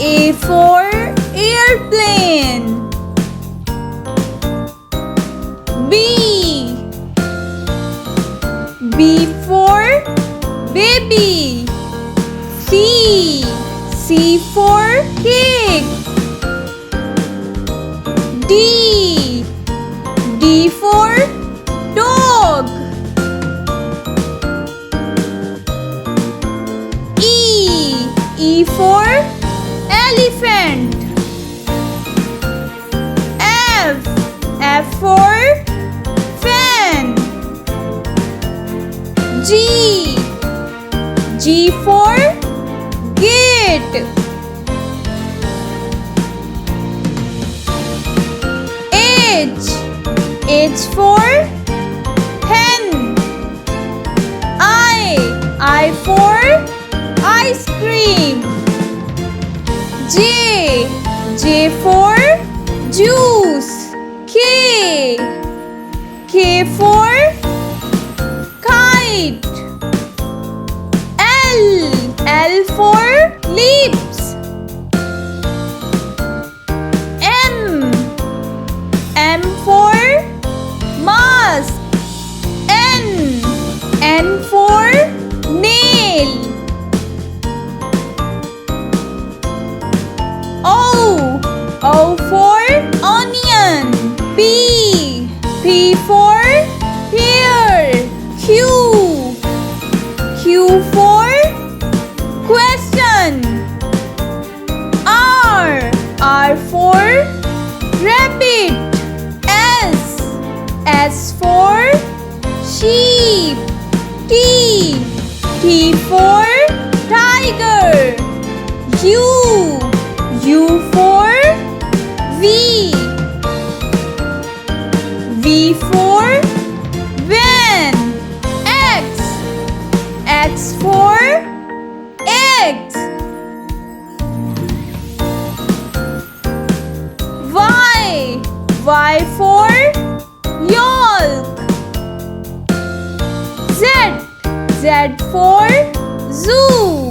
A for airplane. B for baby. C for cake. D for dog. E for elephant. F for fan. G for gate. H for hen. I for ice cream. J for juice. K for kite. L for lips. M for mask. N for nail. O for onion. P for pear. Q for question. R for rabbit. S for sheep. T for tiger. U for V for van. X for eggs. Y for yolk. Z for zoo.